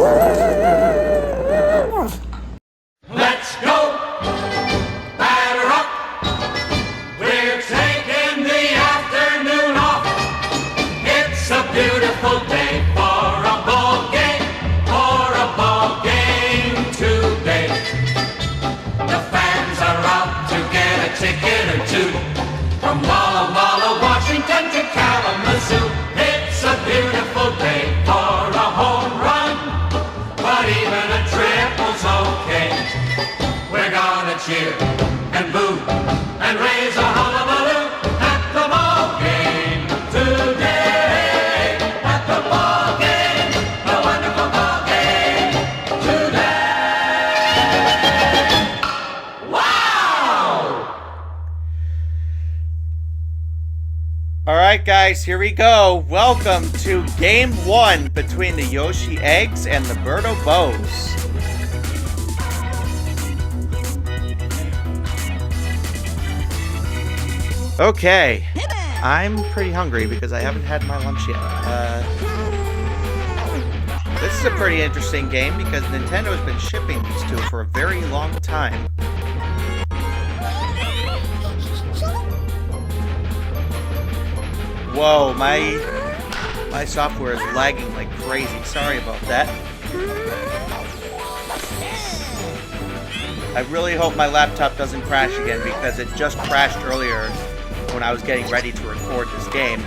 Let's go! Batter up! We're taking the afternoon off. It's a beautiful day for a ball game, today. The fans are out to get a ticket or two. From Walla Walla, Washington to Kalamazoo. It's a beautiful day for a home run. But even a triple's okay. We're gonna cheer and boo and raise a hullabaloo at the ball game today. At the ball game, a wonderful ball game today. Wow! All right, guys, here we go. Welcome to Game 1 between the Yoshi Eggs and the Birdo Bows. Okay, I'm pretty hungry because I haven't had my lunch yet. This is a pretty interesting game because Nintendo's been shipping these two for a very long time. Whoa, my software is lagging like crazy. Sorry about that. I really hope my laptop doesn't crash again because it just crashed earlier when I was getting ready to record this game.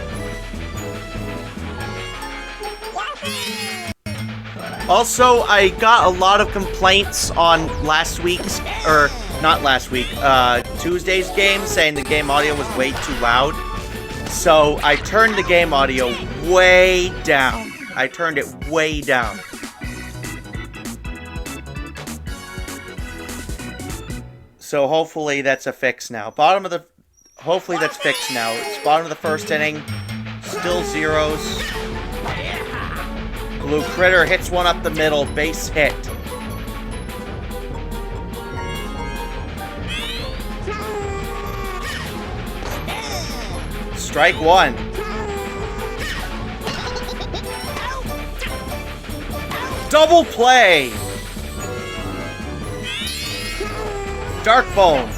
Also, I got a lot of complaints on last week's, or not last week, Tuesday's game, saying the game audio was way too loud. So I turned the game audio way down. I turned it way down. So hopefully that's a fix now. Hopefully that's fixed now. It's bottom of the first inning. Still zeros. Blue Critter hits one up the middle. Base hit. Strike one. Double play. Dark Bones.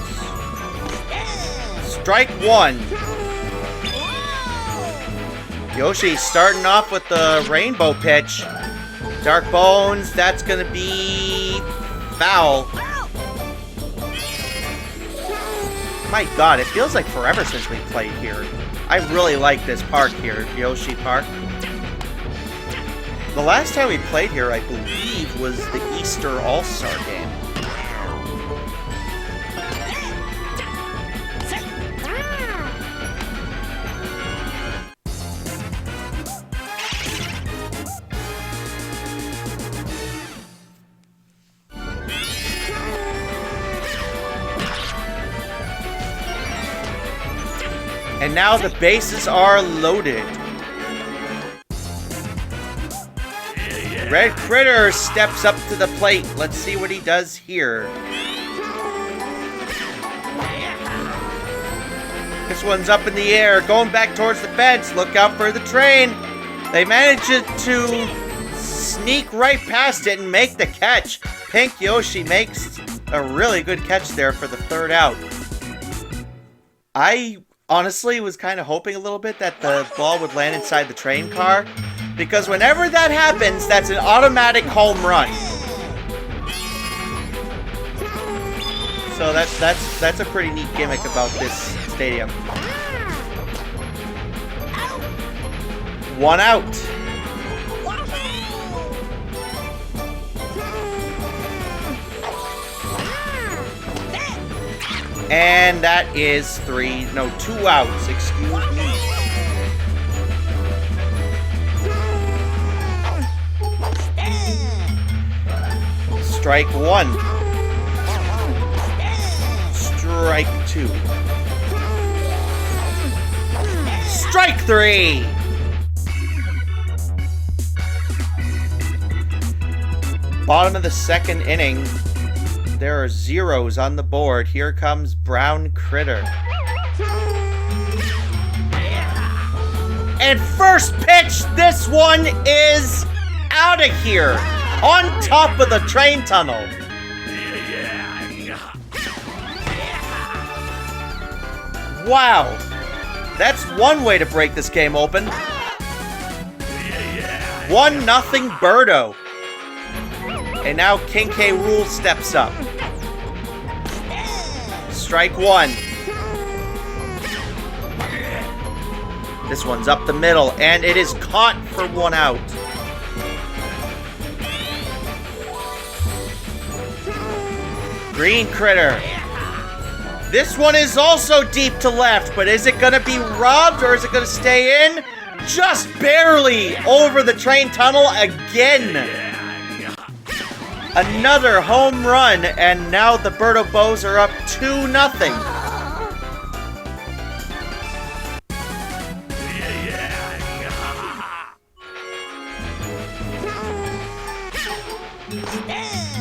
Strike one. Yoshi starting off with the rainbow pitch. Dark Bones, that's gonna be foul. My god, it feels like forever since we played here. I really like this park here, Yoshi Park. The last time we played here, I believe, was the Easter All-Star game. And now the bases are loaded. Red Critter steps up to the plate. Let's see what he does here. This one's up in the air, going back towards the fence. Look out for the train. They manage to sneak right past it and make the catch. Pink Yoshi makes a really good catch there for the third out. I honestly was kind of hoping a little bit that the ball would land inside the train car, because whenever that happens, that's an automatic home run. So that's a pretty neat gimmick about this stadium. One out. And that is two outs, excuse me. Strike one. Strike two. Strike three! Bottom of the second inning. There are zeros on the board. Here comes Brown Critter. And first pitch, this one is out of here. On top of the train tunnel. Wow. That's one way to break this game open. 1-0 Birdo. And now King K. Rool steps up. Strike one. This one's up the middle, and it is caught for 1 out. Green Critter. This one is also deep to left, but is it gonna be robbed or is it gonna stay in? Just barely over the train tunnel again. Another home run, and now the Birdo Bows are up 2-0.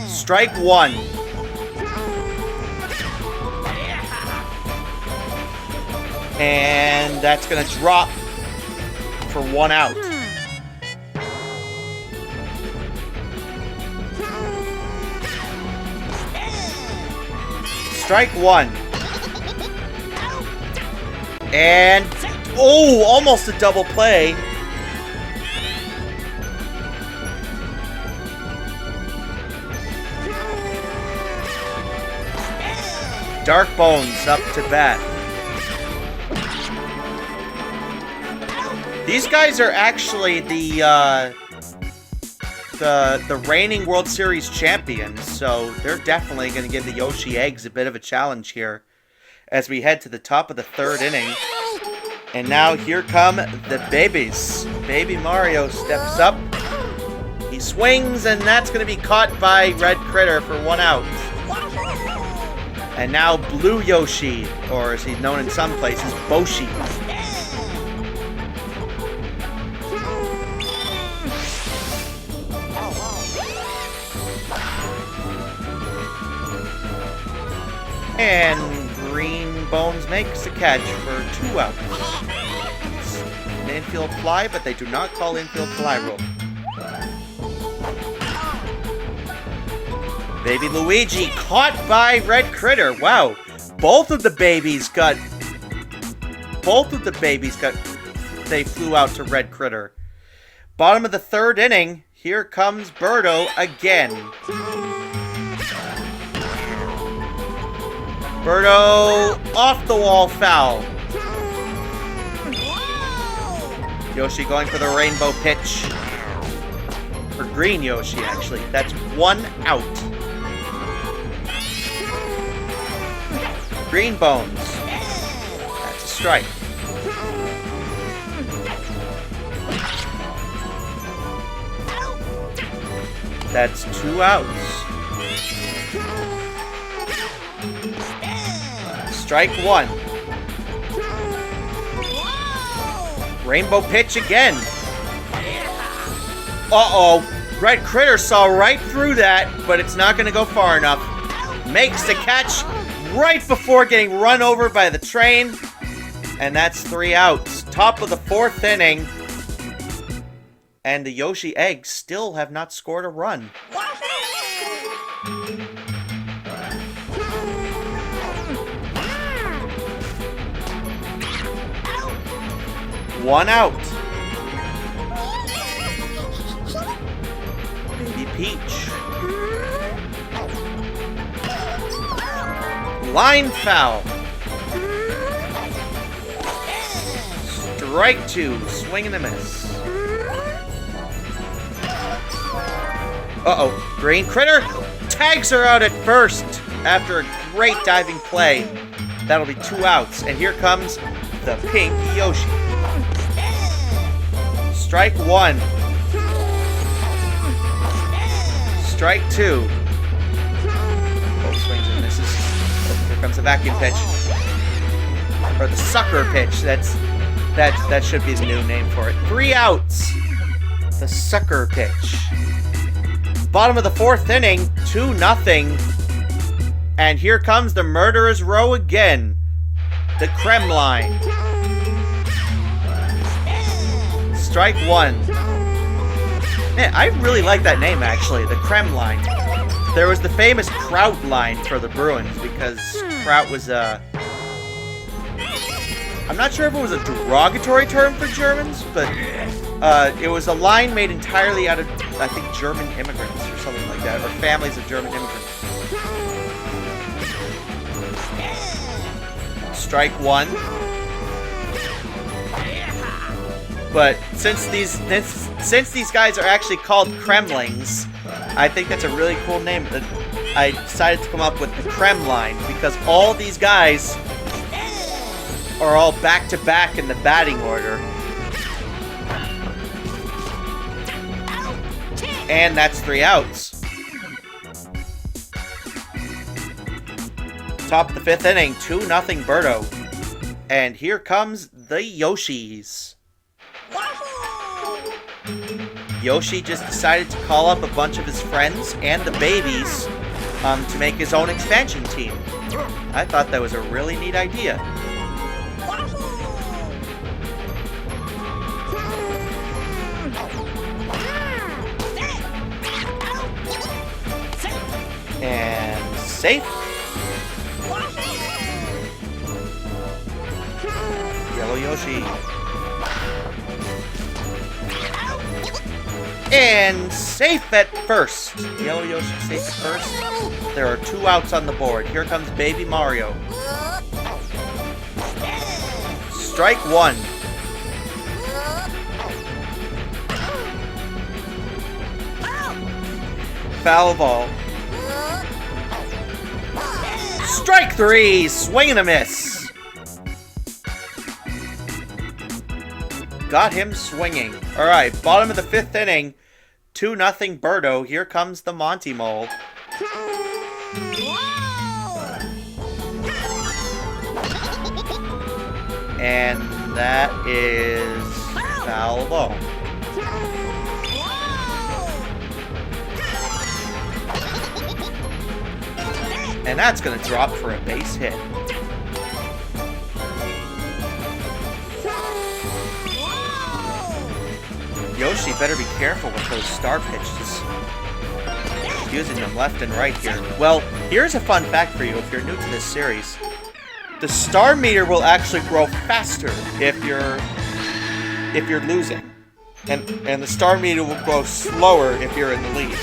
Strike one. And that's gonna drop for 1 out. Strike one. And, oh, almost a double play. Dark Bones up to bat. These guys are actually the reigning World Series champions, so they're definitely going to give the Yoshi Eggs a bit of a challenge here as we head to the top of the 3rd inning. And now here come the babies. Baby Mario steps up. He swings, and that's going to be caught by Red Critter for 1 out. And now Blue Yoshi, or as he's known in some places, Boshi. And Green Bones makes the catch for 2 outs. It's an infield fly, but they do not call infield fly rule. Baby Luigi caught by Red Critter. Wow. Both of the babies they flew out to Red Critter. Bottom of the 3rd inning. Here comes Birdo again. Birdo off the wall foul. Yoshi going for the rainbow pitch. For Green Yoshi, actually. That's 1 out. Green Bones. That's a strike. That's 2 outs. Strike one. Rainbow pitch again. Uh-oh. Red Critter saw right through that, but it's not going to go far enough. Makes the catch right before getting run over by the train. And that's 3 outs. Top of the 4th inning. And the Yoshi Eggs still have not scored a run. 1 out. Baby Peach. Line foul. Strike 2. Swing and a miss. Uh-oh. Green Critter tags her out at first after a great diving play. That'll be 2 outs. And here comes the pink Yoshi. Strike 1. Strike 2. Both swings and misses. Oh, here comes the vacuum pitch. Or the sucker pitch. That should be the new name for it. 3 outs. The sucker pitch. Bottom of the 4th inning, 2-0. And here comes the Murderer's Row again. The Creme line. Strike 1. Man, I really like that name, actually. The Creme line. There was the famous Kraut line for the Bruins, because Kraut was a... I'm not sure if it was a derogatory term for Germans, but it was a line made entirely out of, I think, German immigrants or something like that, or families of German immigrants. Strike one. But since these guys are actually called Kremlings, I think that's a really cool name. I decided to come up with the Krem line because all these guys are all back-to-back in the batting order. And that's 3 outs. Top of the 5th inning, 2-0 Birdo. And here comes the Yoshis. Yoshi just decided to call up a bunch of his friends and the babies to make his own expansion team. I thought that was a really neat idea. And safe. Yellow Yoshi. And safe at first. Yellow Yoshi safe at first. There are 2 outs on the board. Here comes Baby Mario. Strike 1. Foul ball. Strike 3. Swing and a miss. Got him swinging. All right, bottom of the 5th inning. 2-0 Birdo. Here comes the Monty Mole. And that is foul ball. And that's going to drop for a base hit. Yoshi better be careful with those star pitches. He's using them left and right here. Well, here's a fun fact for you if you're new to this series. The star meter will actually grow faster if you're losing. And the star meter will grow slower if you're in the lead.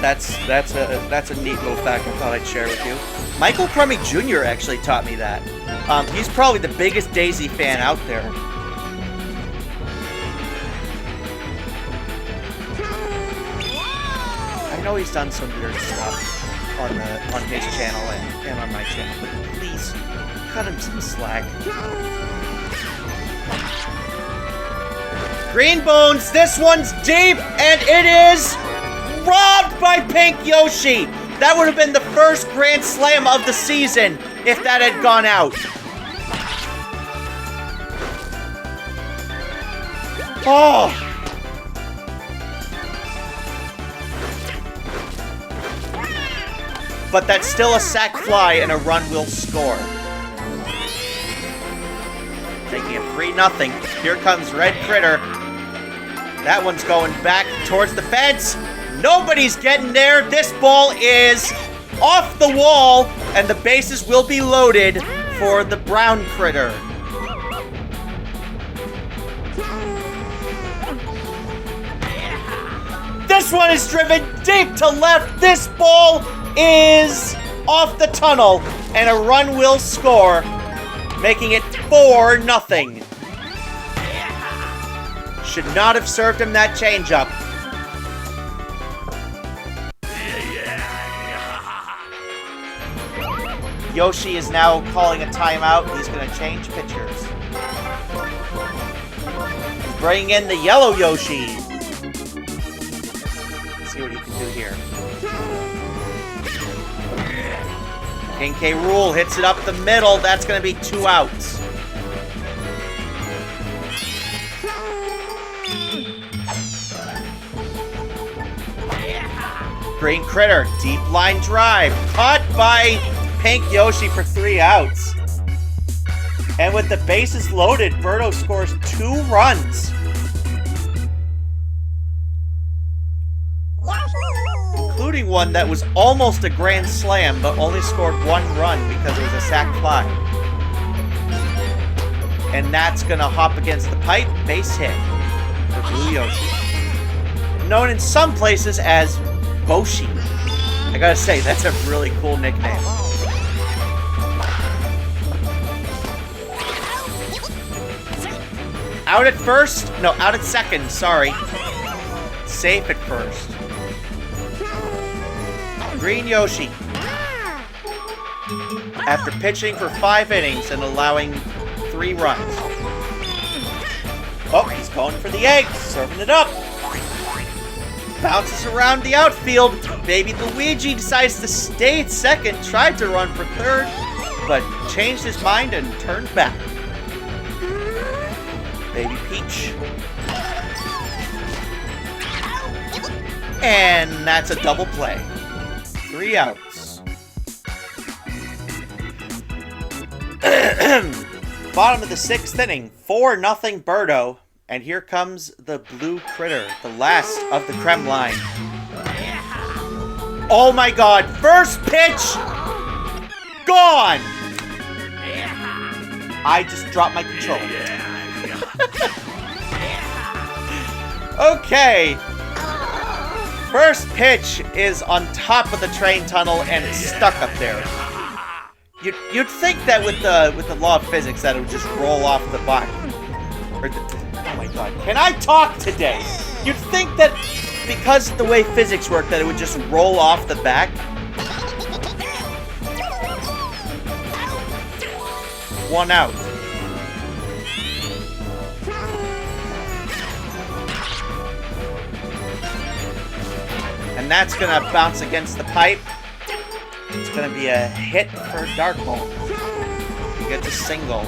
That's a neat little fact I thought I'd share with you. Michael Crummy Jr. actually taught me that. He's probably the biggest Daisy fan out there. I know he's done some weird stuff on his channel and on my channel, but please cut him some slack. Green Bones, this one's deep, and it is robbed by Pink Yoshi. That would have been the first Grand Slam of the season if that had gone out. Oh! But that's still a sac fly and a run will score. Making it 3-0. Here comes Red Critter. That one's going back towards the fence. Nobody's getting there. This ball is off the wall, and the bases will be loaded for the brown critter. This one is driven deep to left. This ball is off the tunnel, and a run will score, making it 4-0. Should not have served him that changeup. Yoshi is now calling a timeout. He's going to change pitchers. He's bringing in the yellow Yoshi. Let's see what he can do here. King K. Rool hits it up the middle. That's going to be 2 outs. Green Critter, deep line drive. Caught by Pink Yoshi for 3 outs. And with the bases loaded, Birdo scores 2 runs. including one that was almost a grand slam, but only scored 1 run because it was a sac fly. And that's gonna hop against the pipe, base hit for Blue Yoshi. Known in some places as Boshi. I gotta say, that's a really cool nickname. Out at first? No, out at second, sorry. Safe at first. Green Yoshi. After pitching for 5 innings and allowing 3 runs. Oh, he's going for the egg, serving it up. Bounces around the outfield. Baby Luigi decides to stay at second, tried to run for third, but changed his mind and turned back. Baby Peach. And that's a double play. 3 outs. Bottom of the 6th inning, 4-0 Birdo. And here comes the blue critter, the last of the creme line. Oh my god, first pitch! Gone! I just dropped my controller. Okay. First pitch is on top of the train tunnel and it's stuck up there. You'd think that with the law of physics that it would just roll off the back. Oh my god, can I talk today? You'd think that because of the way physics work that it would just roll off the back. 1 out. And that's gonna bounce against the pipe. It's gonna be a hit for Dark Ball. He gets a single.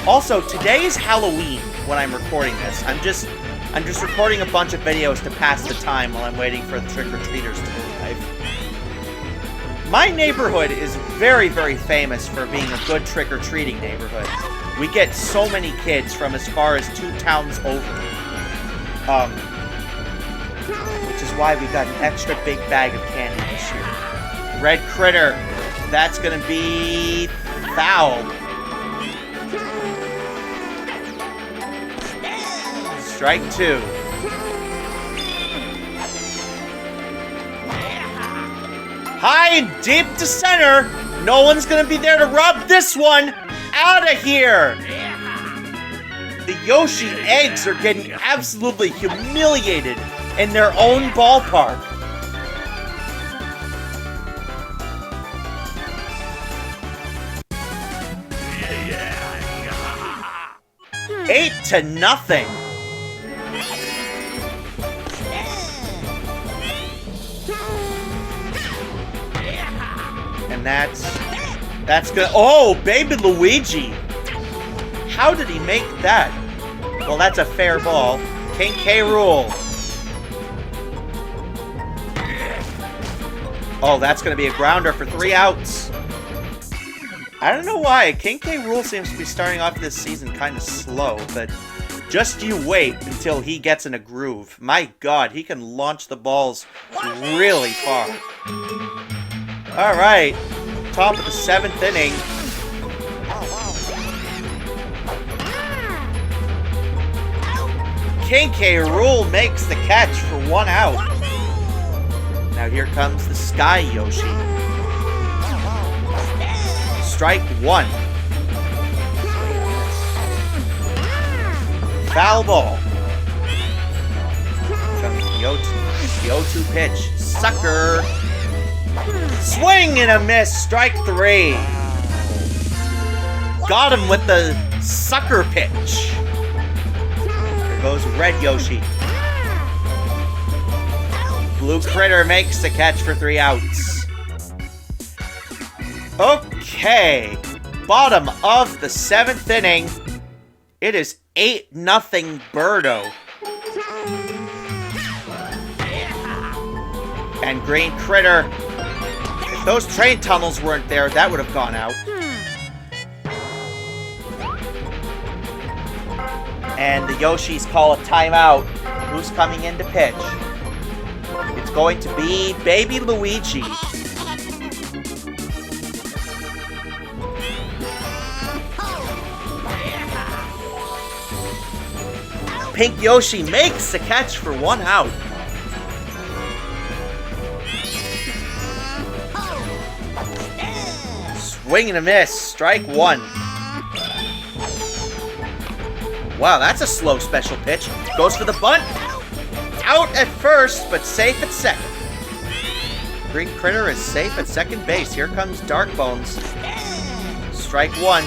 Also, today is Halloween when I'm recording this. I'm just recording a bunch of videos to pass the time while I'm waiting for the trick-or-treaters to arrive. My neighborhood is very, very famous for being a good trick-or-treating neighborhood. We get so many kids from as far as 2 towns over. Which is why we got an extra big bag of candy this year. Red critter. That's gonna be foul. Strike 2. High and deep to center. No one's gonna be there to rub this one out of here. The Yoshi eggs are getting absolutely humiliated in their own ballpark. Eight to nothing. And that's good. Oh, baby Luigi. How did he make that? Well, that's a fair ball. King K. Rool. Oh, that's going to be a grounder for 3 outs. I don't know why. King K. Rool seems to be starting off this season kind of slow, but just you wait until he gets in a groove. My God, he can launch the balls really far. All right, top of the 7th inning. King K. Rool makes the catch for 1 out. Now here comes the Sky Yoshi. Strike 1. Foul ball. Comes the 0-2 pitch. Sucker. Swing and a miss. Strike 3. Got him with the sucker pitch. Here goes Red Yoshi. Blue Critter makes the catch for 3 outs. Okay. Bottom of the 7th inning. It is 8-0 Birdo. And Green Critter. If those train tunnels weren't there, that would have gone out. And the Yoshis call a timeout. who's coming in to pitch. It's going to be Baby Luigi. Pink Yoshi makes the catch for 1 out. Swing and a miss. Strike 1. Wow, that's a slow special pitch. Goes for the bunt. Out at first, but safe at second. Green Critter is safe at second base. Here comes Dark Bones. Strike 1.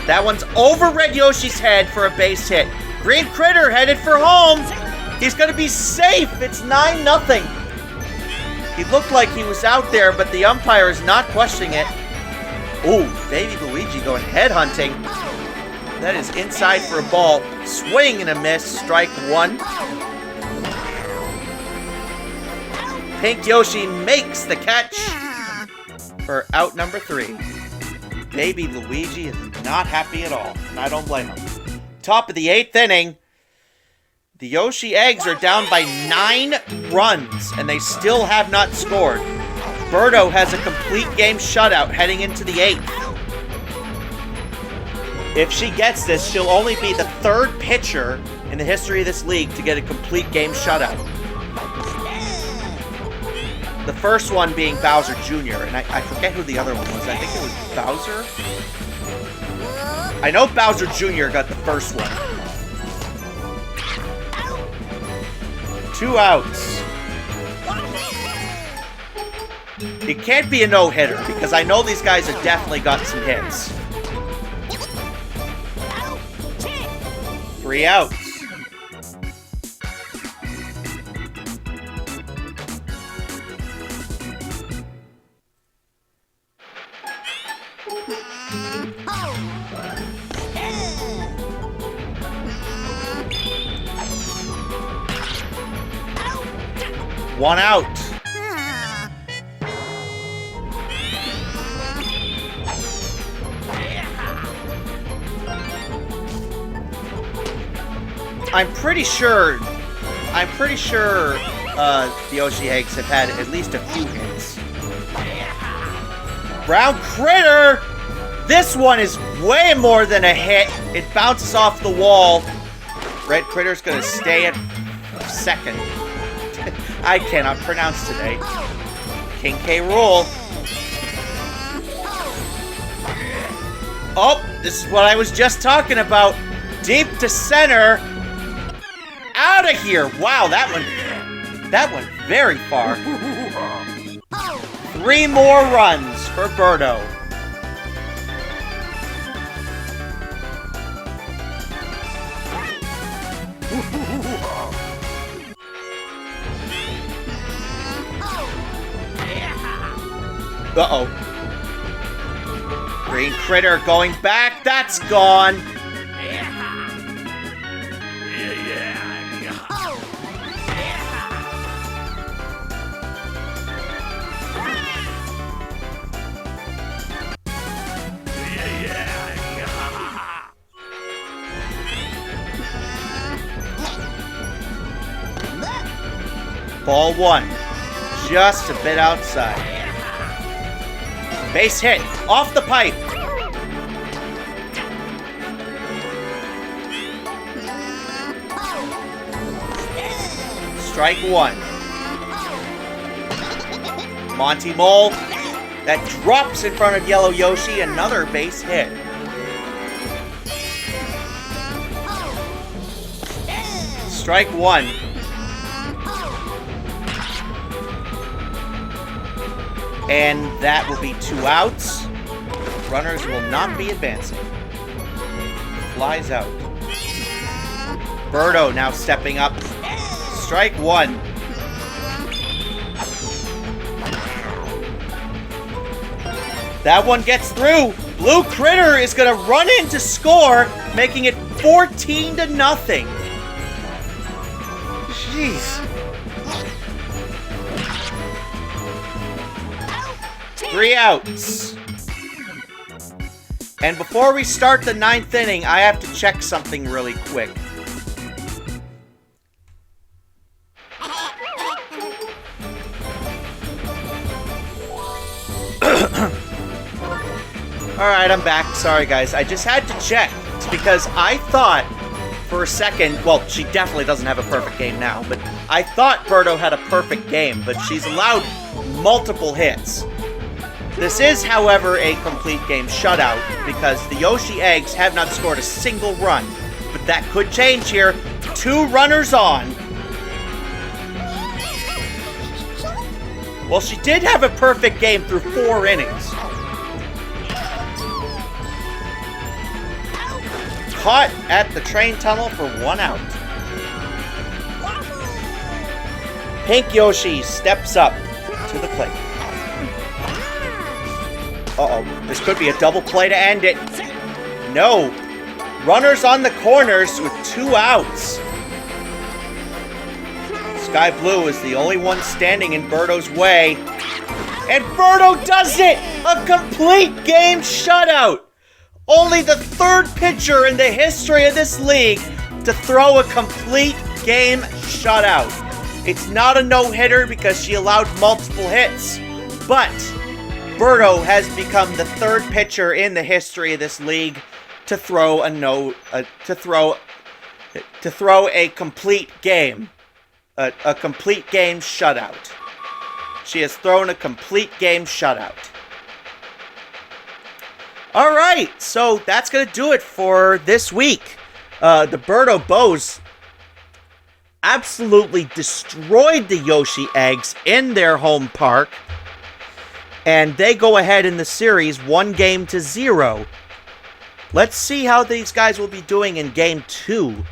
That one's over Red Yoshi's head for a base hit. Green Critter headed for home. He's going to be safe. It's 9-0. He looked like he was out there, but the umpire is not questioning it. Ooh, Baby Luigi going headhunting. That is inside for a ball. Swing and a miss. Strike 1. Pink Yoshi makes the catch for out number 3. Baby Luigi is not happy at all, and I don't blame him. Top of the 8th inning. The Yoshi Eggs are down by 9 runs, and they still have not scored. Birdo has a complete game shutout heading into the 8th. If she gets this, she'll only be the 3rd pitcher in the history of this league to get a complete game shutout. The first one being Bowser Jr., and I forget who the other one was. I think it was Bowser? I know Bowser Jr. got the first one. 2 outs. It can't be a no-hitter, because I know these guys have definitely got some hits. 3 outs. One out. I'm pretty sure the Yoshi Eggs have had at least a few hits. Brown Critter! This one is way more than a hit. It bounces off the wall. Red Critter's gonna stay at second. I cannot pronounce today. King K. Rool. Oh, this is what I was just talking about. Deep to center. Out of here. Wow, that went very far. 3 more runs for Birdo. Uh-oh. Green Critter going back. That's gone. Ball 1. Just a bit outside. Base hit. Off the pipe. Strike 1. Monty Mole. That drops in front of Yellow Yoshi. Another base hit. Strike 1. And that will be 2 outs. Runners will not be advancing. Flies out. Birdo now stepping up. Strike 1. That one gets through. Blue Critter is going to run in to score, making it 14-0. Jeez. 3 outs. And before we start the 9th inning, I have to check something really quick. Alright, I'm back. Sorry, guys. I just had to check. It's because I thought for a second, well, she definitely doesn't have a perfect game now, but I thought Birdo had a perfect game, but she's allowed multiple hits. This is, however, a complete game shutout because the Yoshi eggs have not scored a single run, but that could change here. 2 runners on. Well, she did have a perfect game through 4 innings. Caught at the train tunnel for 1 out. Pink Yoshi steps up to the plate. Uh-oh, this could be a double play to end it. No. Runners on the corners with 2 outs. Sky Blue is the only one standing in Birdo's way. And Birdo does it! A complete game shutout! Only the 3rd pitcher in the history of this league to throw a complete game shutout. It's not a no-hitter because she allowed multiple hits, but Birdo has become the 3rd pitcher in the history of this league to throw a complete game, a complete game shutout. She has thrown a complete game shutout. All right, so that's going to do it for this week. The Birdo Bows absolutely destroyed the Yoshi eggs in their home park. And they go ahead in the series 1-0. Let's see how these guys will be doing in Game 2.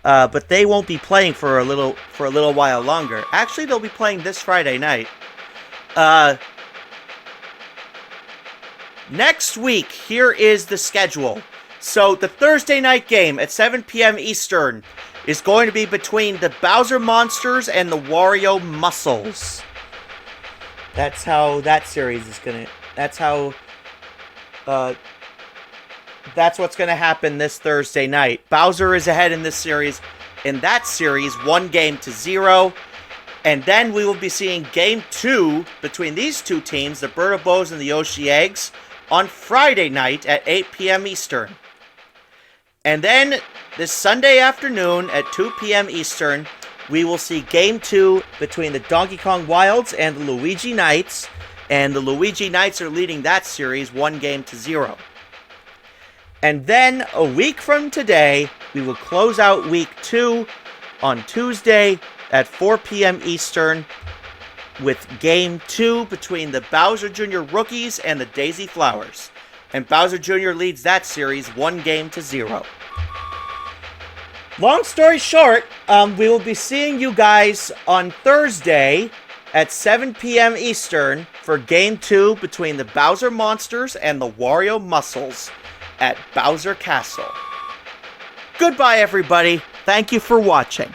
But they won't be playing for a little while longer. Actually, they'll be playing this Friday night. Next week, here is the schedule. So, the Thursday night game at 7 p.m. Eastern is going to be between the Bowser Monsters and the Wario Muscles. That's how that series is gonna... That's what's gonna happen this Thursday night. Bowser is ahead in this series. In that series, 1-0. And then we will be seeing Game 2 between these 2 teams, the Birdo Bows and the Yoshi Eggs, on Friday night at 8 p.m. Eastern. And then this Sunday afternoon at 2 p.m. Eastern, we will see Game 2 between the Donkey Kong Wilds and the Luigi Knights. And the Luigi Knights are leading that series 1-0. And then, a week from today, we will close out Week 2 on Tuesday at 4 p.m. Eastern with Game 2 between the Bowser Jr. Rookies and the Daisy Flowers. And Bowser Jr. leads that series 1-0. Long story short, we will be seeing you guys on Thursday at 7 p.m. Eastern for Game 2 between the Bowser Monsters and the Wario Muscles at Bowser Castle. Goodbye, everybody. Thank you for watching.